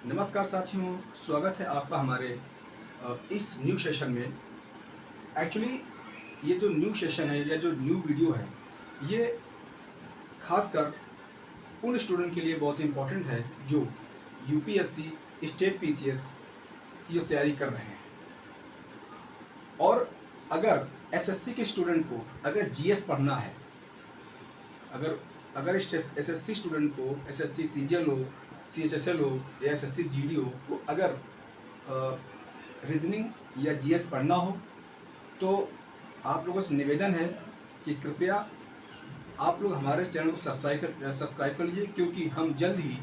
नमस्कार साथियों, स्वागत है आपका हमारे इस न्यू सेशन में। एक्चुअली ये जो न्यू सेशन है या जो न्यू वीडियो है, ये खासकर उन स्टूडेंट के लिए बहुत इम्पोर्टेंट है जो यूपीएससी, स्टेट पीसीएस की जो तैयारी कर रहे हैं। और अगर एसएससी के स्टूडेंट को अगर जीएस पढ़ना है, अगर एसएससी स्टूडेंट को एसएससी सीजीएल हो, सीएचएसएल हो या एसएससी जीडी हो, तो अगर रीजनिंग या जीएस पढ़ना हो तो आप लोगों से निवेदन है कि कृपया आप लोग हमारे चैनल को सब्सक्राइब कर लीजिए, क्योंकि हम जल्द ही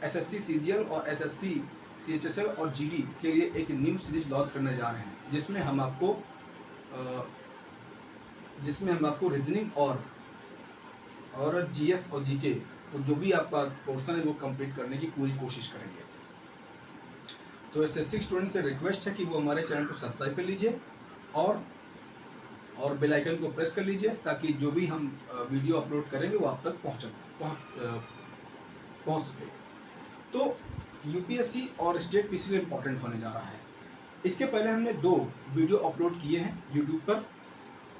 एसएससी सीजीएल और एसएससी सीएचएसएल और जीडी के लिए एक न्यू सीरीज लॉन्च करने जा रहे हैं, जिसमें हम आपको रीजनिंग और जीएस और जीके तो जो भी आपका पोर्शन है वो कंप्लीट करने की पूरी कोशिश करेंगे। तो एसएससी स्टूडेंट से रिक्वेस्ट है कि वो हमारे चैनल को सब्सक्राइब कर लीजिए और बेल आइकन को प्रेस कर लीजिए, ताकि जो भी हम वीडियो अपलोड करेंगे वो आप तक पहुंच सके। तो यूपीएससी और स्टेट पीसीएस इम्पोर्टेंट होने जा रहा है। इसके पहले हमने 2 वीडियो अपलोड किए हैं यूट्यूब पर,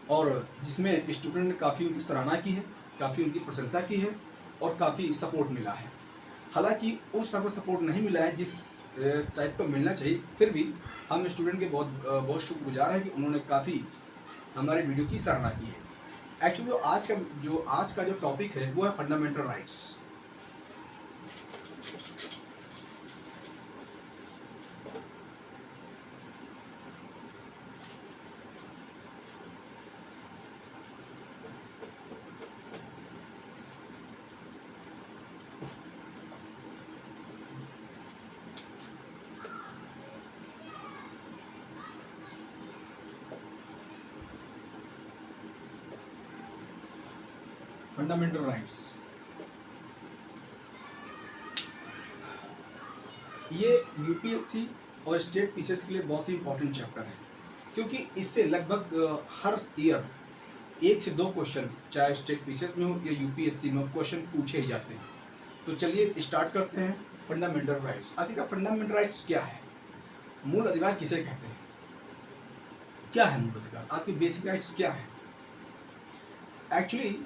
और जिसमें स्टूडेंट ने काफ़ी उनकी सराहना की है, काफ़ी उनकी प्रशंसा की है और काफ़ी सपोर्ट मिला है। हालांकि उस समय सपोर्ट नहीं मिला है जिस टाइप का मिलना चाहिए, फिर भी हम स्टूडेंट के बहुत शुक्रगुजार हैं कि उन्होंने काफ़ी हमारे वीडियो की सराहना की है। एक्चुअली आज का जो टॉपिक है वो है फंडामेंटल राइट्स। फंडामेंटल राइट्स ये यूपीएससी और स्टेट पीसीएस के लिए बहुत ही इंपॉर्टेंट चैप्टर है, क्योंकि इससे लगभग हर ईयर 1 से 2 क्वेश्चन, चाहे स्टेट पीसीएस में हो या यूपीएससी में हो, क्वेश्चन पूछे ही जाते हैं। तो चलिए स्टार्ट करते हैं। फंडामेंटल राइट्स, आखिर फंडामेंटल राइट्स क्या है? मूल अधिकार किसे कहते हैं? क्या है मूल अधिकार? आपकी बेसिक राइट्स क्या है? एक्चुअली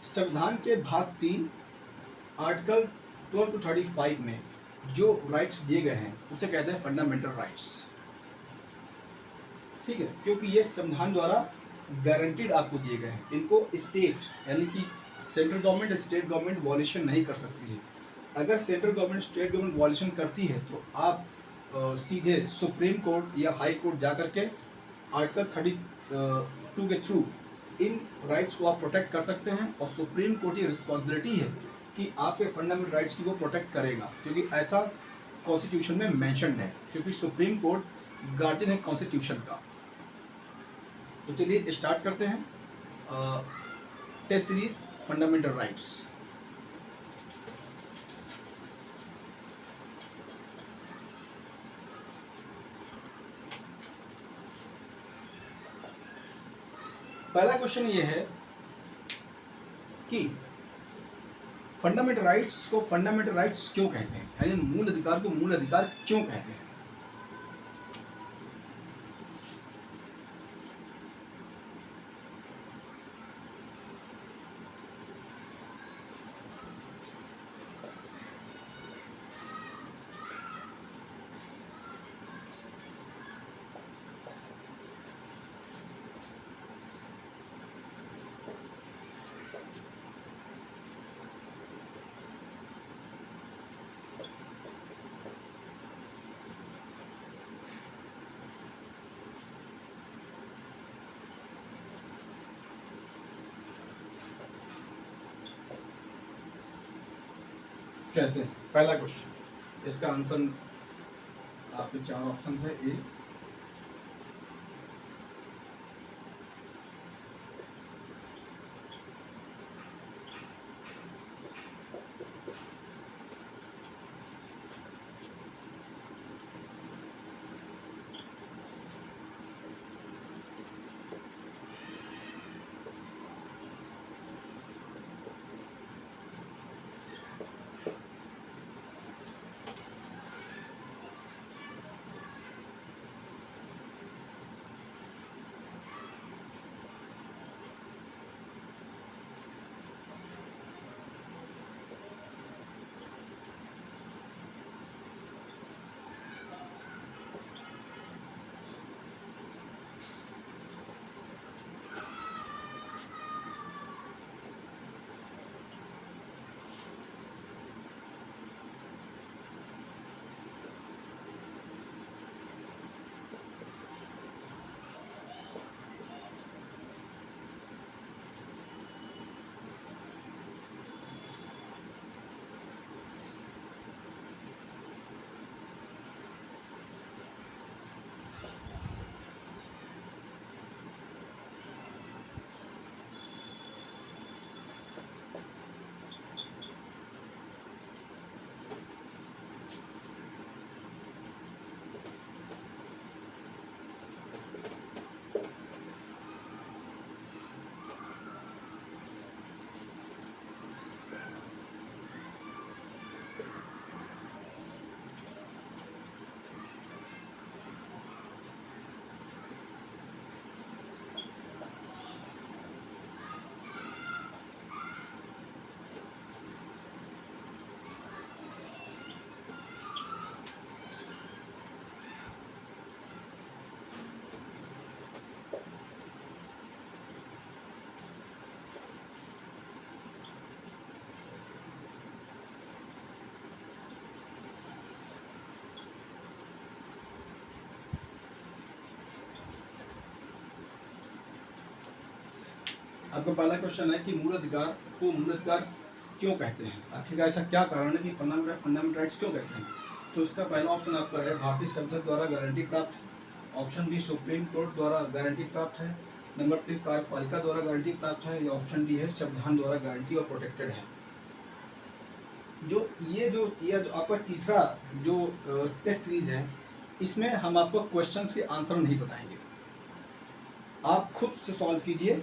संविधान के भाग 3 आर्टिकल 12 to 35 में जो राइट्स दिए गए हैं उसे कहते हैं फंडामेंटल राइट्स। ठीक है, क्योंकि ये संविधान द्वारा गारंटीड आपको दिए गए हैं। इनको स्टेट यानी कि central government, state government violation नहीं कर सकती है। अगर central government, state government violation करती है तो आप सीधे सुप्रीम कोर्ट या हाई कोर्ट जा करके आर्टिकल 32 के थ्रू इन राइट्स को आप प्रोटेक्ट कर सकते हैं, और सुप्रीम कोर्ट की रिस्पॉन्सिबिलिटी है कि आपके फंडामेंटल राइट्स की वो प्रोटेक्ट करेगा, क्योंकि ऐसा कॉन्स्टिट्यूशन में मेंशन्ड है, क्योंकि सुप्रीम कोर्ट गार्जियन है कॉन्स्टिट्यूशन का। तो चलिए स्टार्ट करते हैं टेस्ट सीरीज फंडामेंटल राइट्स। पहला क्वेश्चन ये है कि फंडामेंटल राइट्स को फंडामेंटल राइट्स क्यों कहते हैं, यानी मूल अधिकार को मूल अधिकार क्यों कहते हैं? कहते हैं पहला क्वेश्चन, इसका आंसर आपके 4 ऑप्शन है। ए, आपका पहला क्वेश्चन है कि मूल अधिकार को मूल अधिकार क्यों कहते हैं, आखिरकार ऐसा क्या कारण है कि फंडामेंटल राइट्स क्यों कहते हैं। तो इसका पहला ऑप्शन आपका है भारतीय संसद द्वारा गारंटी प्राप्त है। ऑप्शन बी सुप्रीम कोर्ट द्वारा गारंटी प्राप्त है। नंबर 3 कार्यपालिका द्वारा गारंटी प्राप्त है। या ऑप्शन डी है संविधान द्वारा गारंटी और प्रोटेक्टेड है। ये जो आपका तीसरा जो टेस्ट सीरीज है, इसमें हम आपको क्वेश्चंस के आंसर नहीं बताएंगे, आप खुद से सॉल्व कीजिए।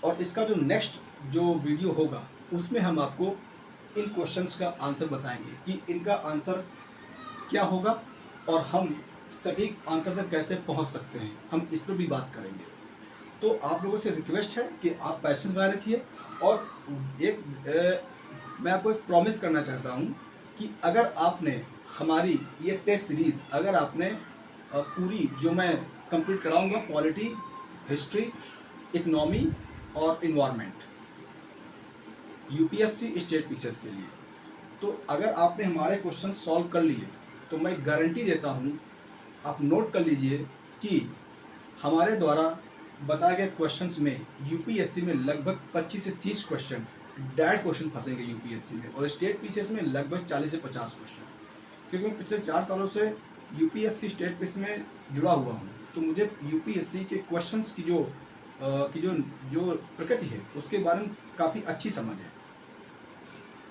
और इसका जो नेक्स्ट जो वीडियो होगा उसमें हम आपको इन क्वेश्चंस का आंसर बताएंगे कि इनका आंसर क्या होगा और हम सटीक आंसर तक कैसे पहुंच सकते हैं, हम इस पर भी बात करेंगे। तो आप लोगों से रिक्वेस्ट है कि आप पैसेंस बनाए रखिए। और मैं आपको एक प्रॉमिस करना चाहता हूं कि अगर आपने हमारी ये टेस्ट सीरीज़ अगर आपने पूरी जो मैं कंप्लीट कराऊंगा, पॉलिटी, हिस्ट्री, इकोनॉमी और इन्वायरमेंट, यूपीएससी स्टेट पीसीएस के लिए, तो अगर आपने हमारे क्वेश्चन सॉल्व कर लिए तो मैं गारंटी देता हूँ, आप नोट कर लीजिए कि हमारे द्वारा बताए गए क्वेश्चंस में यूपीएससी में लगभग 25 से 30 क्वेश्चन डायरेक्ट क्वेश्चन फंसेंगे यूपीएससी में, और स्टेट पीसीएस में लगभग 40 से 50 क्वेश्चन। क्योंकि मैं पिछले 4 सालों से यूपीएससी स्टेट पीसीएस में जुड़ा हुआ हूँ, तो मुझे यूपीएससी के क्वेश्चंस की जो प्रकृति है उसके बारे में काफ़ी अच्छी समझ है।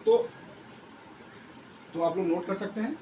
तो आप लोग नोट कर सकते हैं।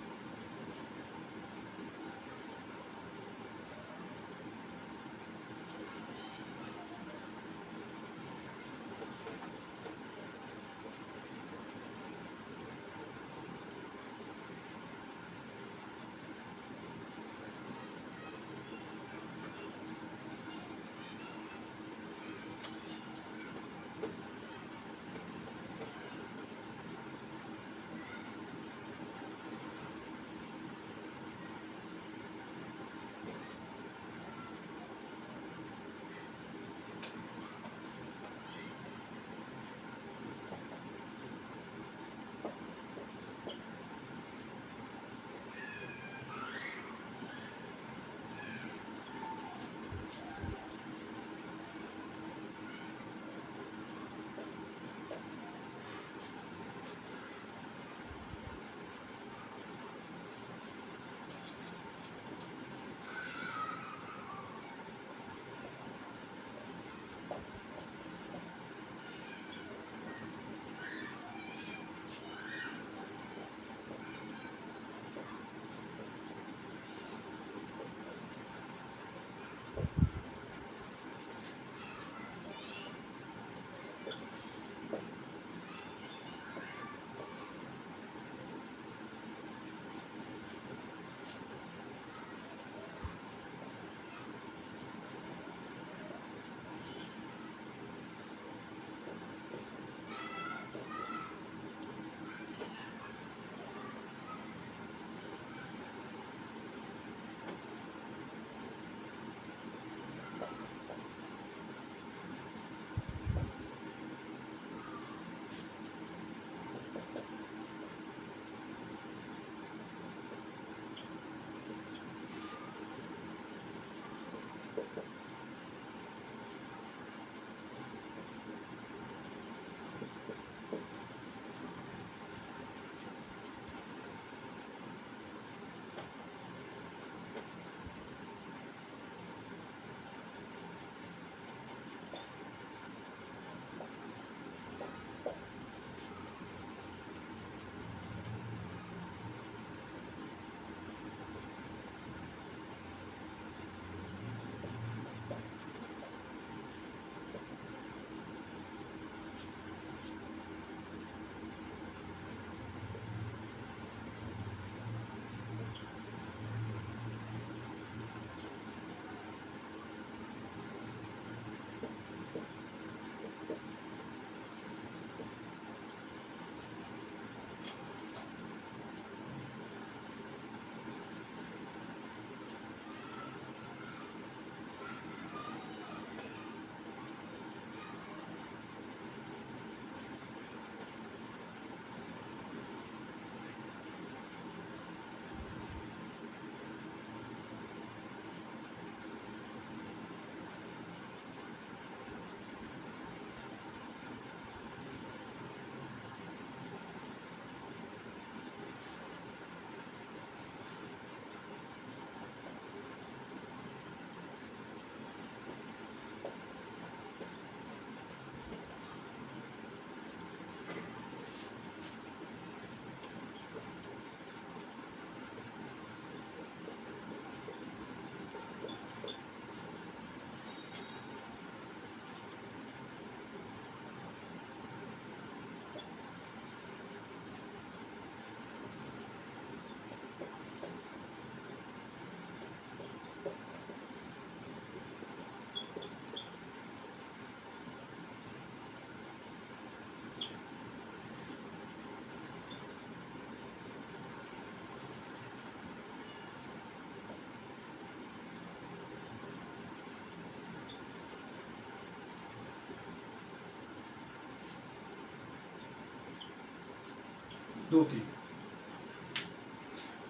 2-3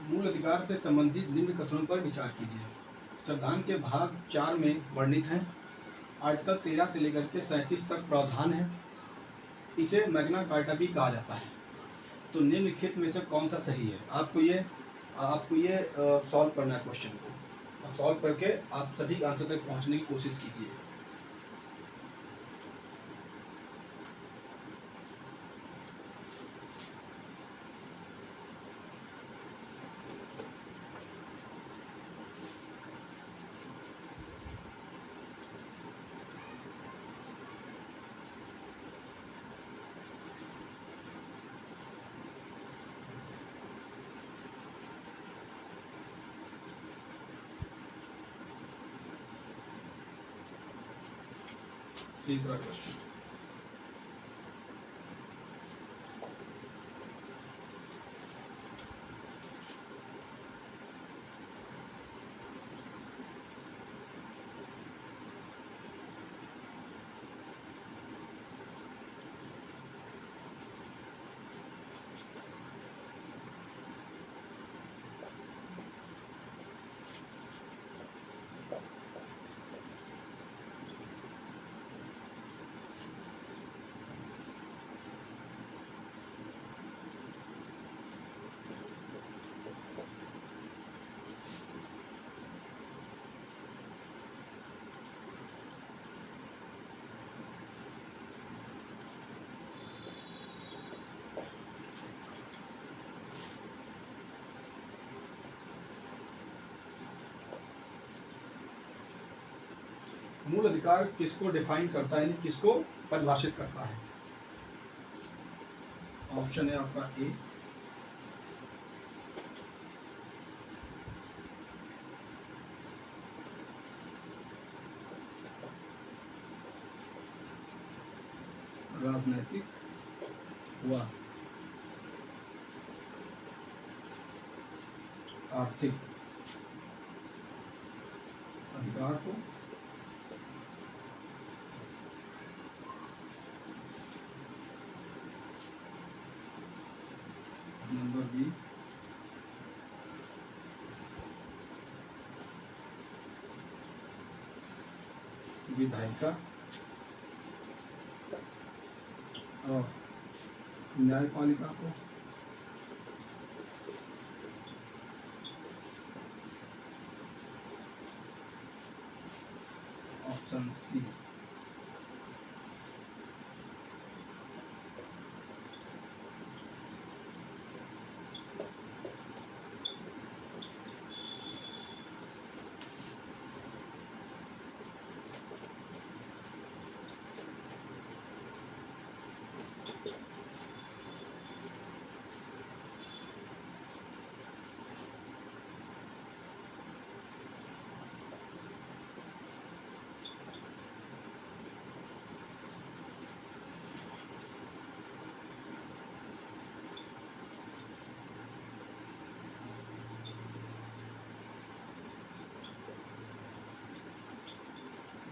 मूल अधिकार से संबंधित निम्न कथनों पर विचार कीजिए। संविधान के भाग 4 में वर्णित है। आर्टिकल 13 से लेकर के 37 तक प्रावधान है। इसे मैग्ना कार्टा भी कहा जाता है। तो निम्नलिखित में से कौन सा सही है? आपको ये सॉल्व करना है क्वेश्चन को, और सॉल्व करके आप सटीक आंसर तक पहुंचने की कोशिश कीजिए। तीसरा क्वेश्चन, मूल अधिकार किसको डिफाइन करता है, यानी किसको परिभाषित करता है? ऑप्शन है आपका ए, राजनैतिक व आर्थिक अधिकार को नंबर बी, विधायिका और न्यायपालिका को ऑप्शन सी।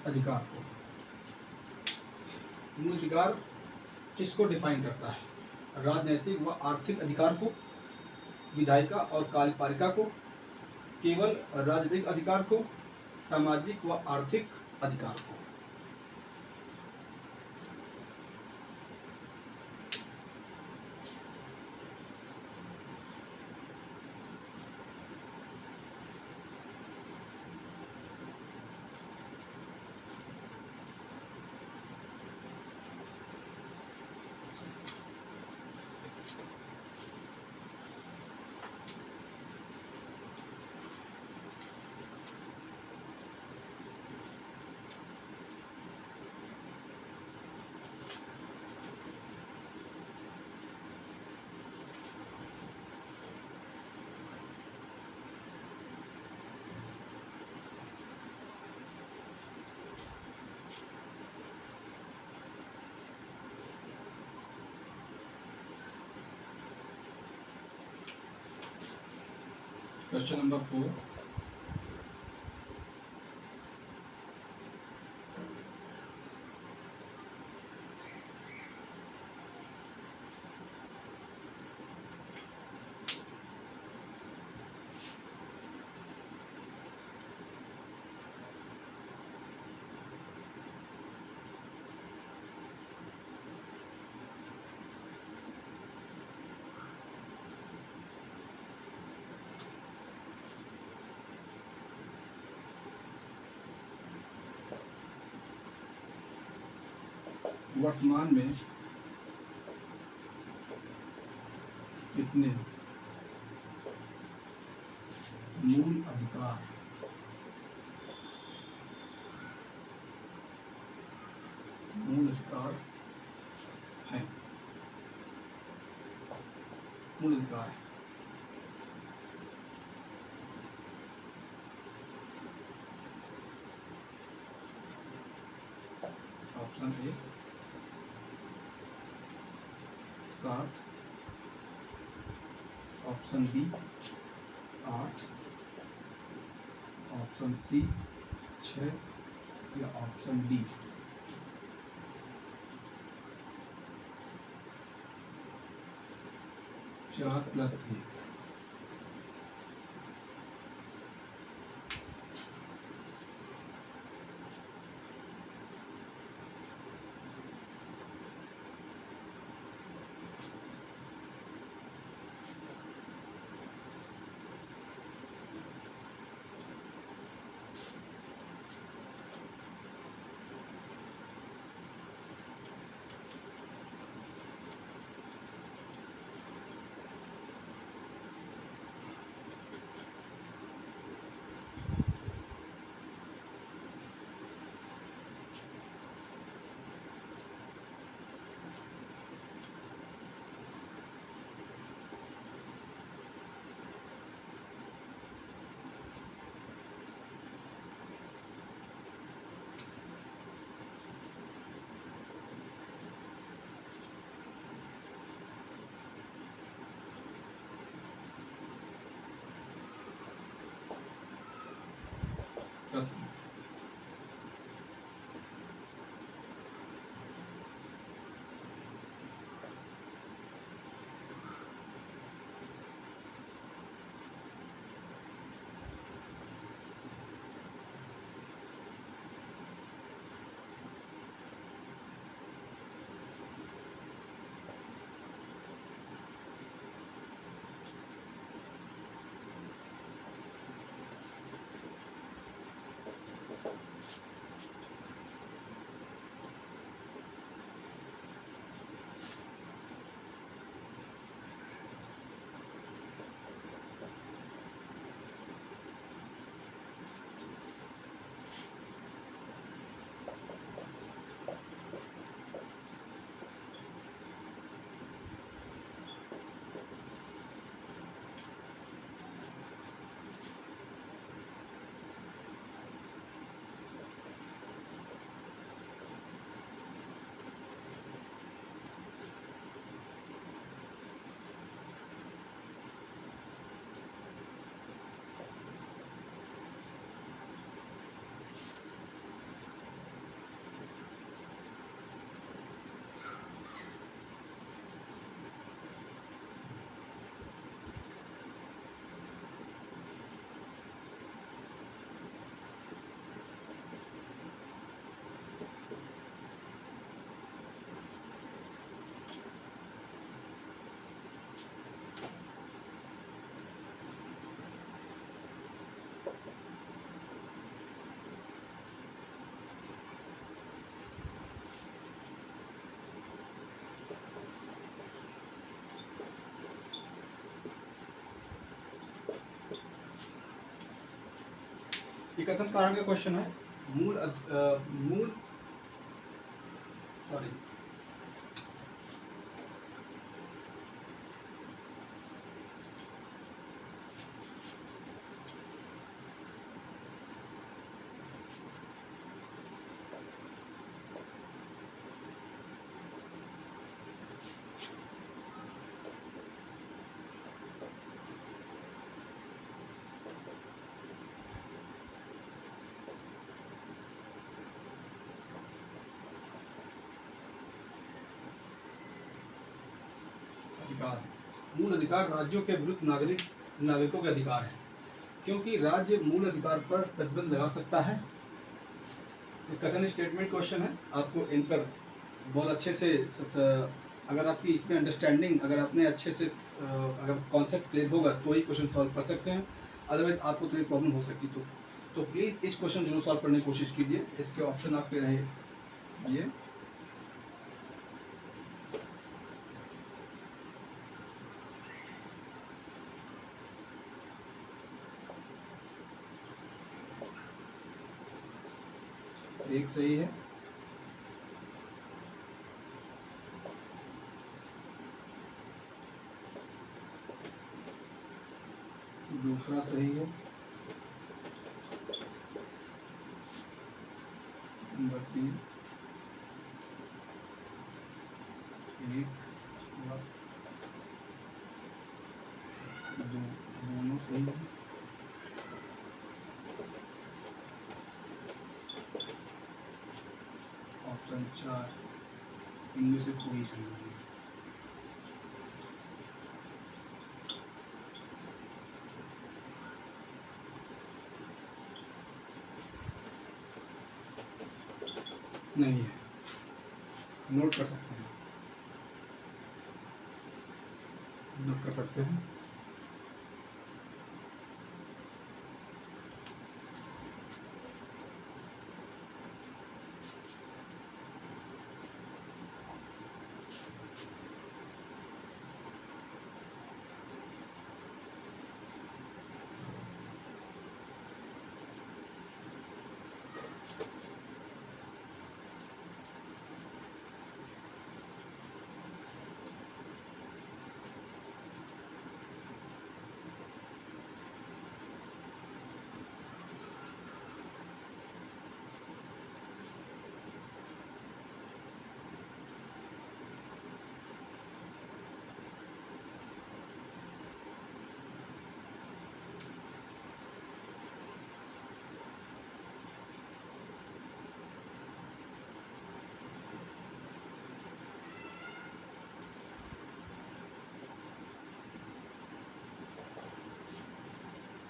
अधिकार को, मूल अधिकार किसको डिफाइन करता है? राजनीतिक व आर्थिक अधिकार को, विधायिका और कार्यपालिका को, केवल राजनीतिक अधिकार को, सामाजिक व आर्थिक अधिकार को। क्वेश्चन नंबर 4, वर्तमान में कितने मूल अधिकार हैं? मूल अधिकार है। Option A 7, option B 8, option C 6 या ऑप्शन डी 4+1। ये कथन कारण का क्वेश्चन है। मूल सॉरी अधिकार, मूल अधिकार राज्यों के विरुद्ध नागरिकों के अधिकार है, क्योंकि राज्य मूल अधिकार पर प्रतिबंध लगा सकता है। कथन स्टेटमेंट क्वेश्चन है, आपको इन पर बहुत अच्छे से अगर आपकी इसमें अंडरस्टैंडिंग, अगर आपने अच्छे से अगर कॉन्सेप्ट क्लियर होगा तो ही क्वेश्चन सॉल्व कर सकते हैं, अदरवाइज आपको थोड़ी प्रॉब्लम हो सकती। तो प्लीज़ इस क्वेश्चन जरूर सॉल्व करने की कोशिश कीजिए। इसके ऑप्शन आपके रहे ये एक सही है, दूसरा सही है, नंबर 3 एक दो, दोनों सही है, ऑप्शन 4 इनमें से कोई सही नहीं है। नहीं है, नोट कर सकते हैं, नोट कर सकते हैं।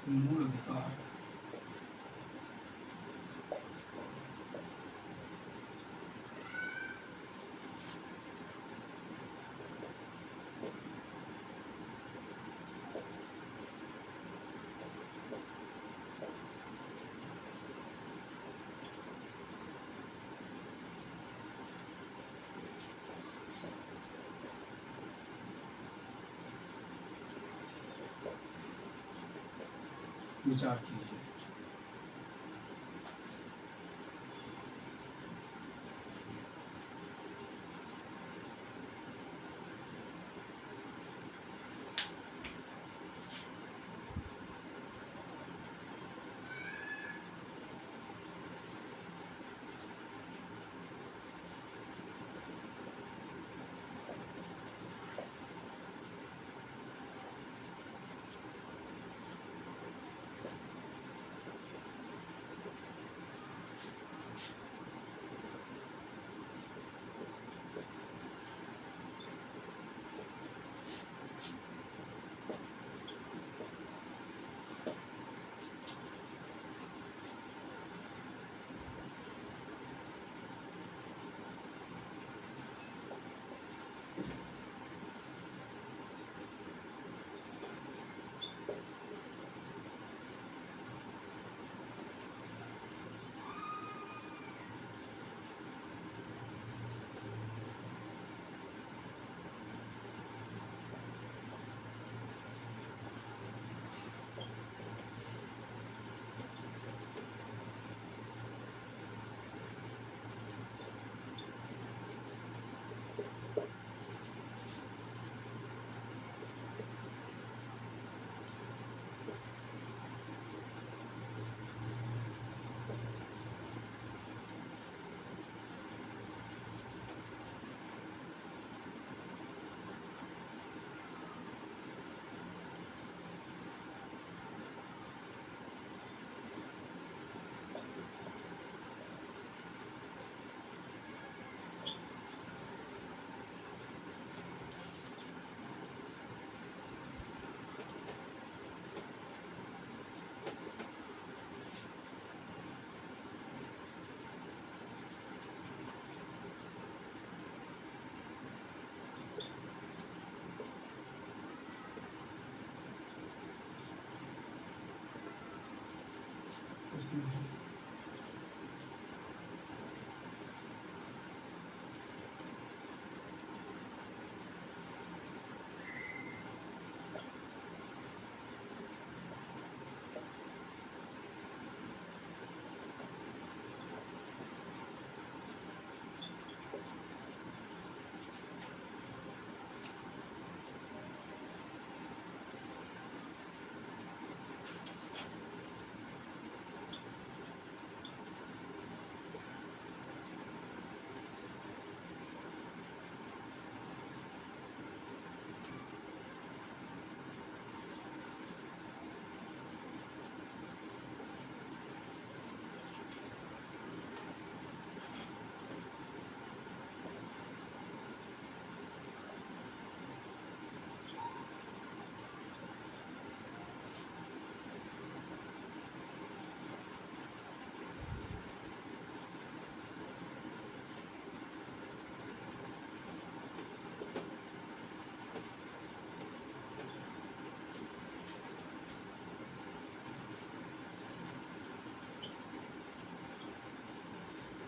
मूल अधिकार, विचार कीजिए।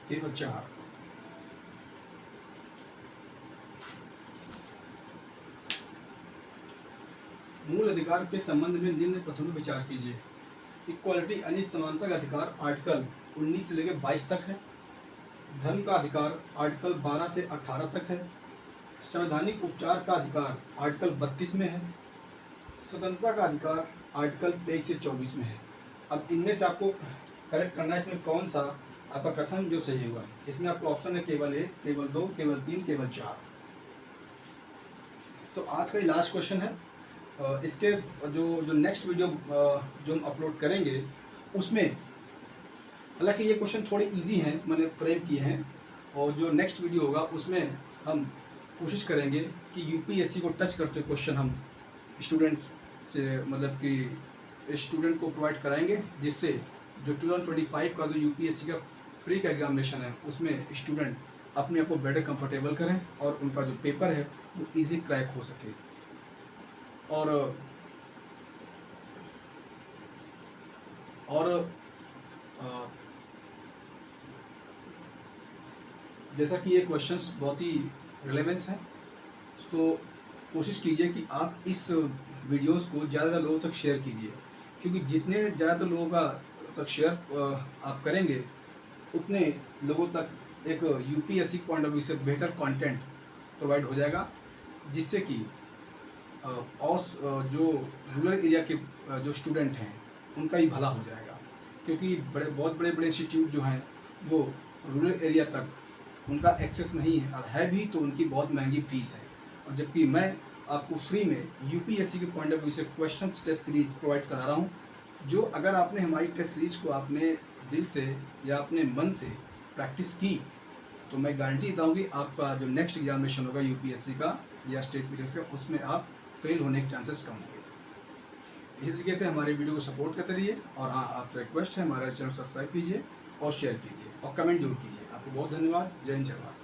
केवल 4। मूल अधिकार के संबंध में निम्न कथनों पर विचार कीजिए। इक्वालिटी यानी समानता का अधिकार आर्टिकल 19 से लेकर 22 तक है। धर्म का अधिकार आर्टिकल 12 से 18 तक है। संवैधानिक उपचार का अधिकार आर्टिकल 32 में है। स्वतंत्रता का अधिकार आर्टिकल 23 से 24 में है। अब इनमें से आपको करेक्ट करना है इसमें कौन सा आपका कथन जो सही होगा। इसमें आपको ऑप्शन है केवल 1, केवल 2, केवल 3, केवल 4। तो आज का ये लास्ट क्वेश्चन है। इसके जो नेक्स्ट वीडियो जो हम अपलोड करेंगे उसमें, हालांकि ये क्वेश्चन थोड़े इजी हैं, मैंने फ्रेम किए हैं, और जो नेक्स्ट वीडियो होगा उसमें हम कोशिश करेंगे कि यूपीएससी को टच करते क्वेश्चन हम स्टूडेंट से, मतलब कि स्टूडेंट को प्रोवाइड कराएंगे, जिससे जो 2025 का जो यूपीएससी का प्री का एग्जामिनेशन है उसमें स्टूडेंट अपने आप को बेटर कंफर्टेबल करें और उनका जो पेपर है वो इजी क्रैक हो सके। और जैसा कि ये क्वेश्चंस बहुत ही रिलेवेंस हैं, तो कोशिश कीजिए कि आप इस वीडियोस को ज़्यादा लोगों तक शेयर कीजिए, क्योंकि जितने ज़्यादातर लोगों का तक शेयर आप करेंगे उतने लोगों तक एक यूपीएससी पॉइंट ऑफ व्यू से बेहतर कंटेंट प्रोवाइड हो जाएगा, जिससे कि और जो रूरल एरिया के जो स्टूडेंट हैं उनका ही भला हो जाएगा, क्योंकि बहुत बड़े इंस्टीट्यूट जो हैं वो रूरल एरिया तक उनका एक्सेस नहीं है, और है भी तो उनकी बहुत महंगी फीस है। और जबकि मैं आपको फ्री में यूपीएससी के पॉइंट ऑफ व्यू से क्वेश्चंस टेस्ट सीरीज प्रोवाइड करा रहा हूँ, जो अगर आपने हमारी टेस्ट सीरीज को अपने दिल से या अपने मन से प्रैक्टिस की तो मैं गारंटी देता हूँ कि आपका जो नेक्स्ट एग्जामिनेशन होगा यूपीएससी का या स्टेट पीसीएस का, उसमें आप फेल होने के चांसेस कम होंगे। इसी तरीके से हमारे वीडियो को सपोर्ट करते रहिए, और हाँ, आपसे रिक्वेस्ट है हमारे चैनल सब्सक्राइब कीजिए और शेयर कीजिए और कमेंट जरूर कीजिए। आपको बहुत धन्यवाद। जय हिंद, जय भारत।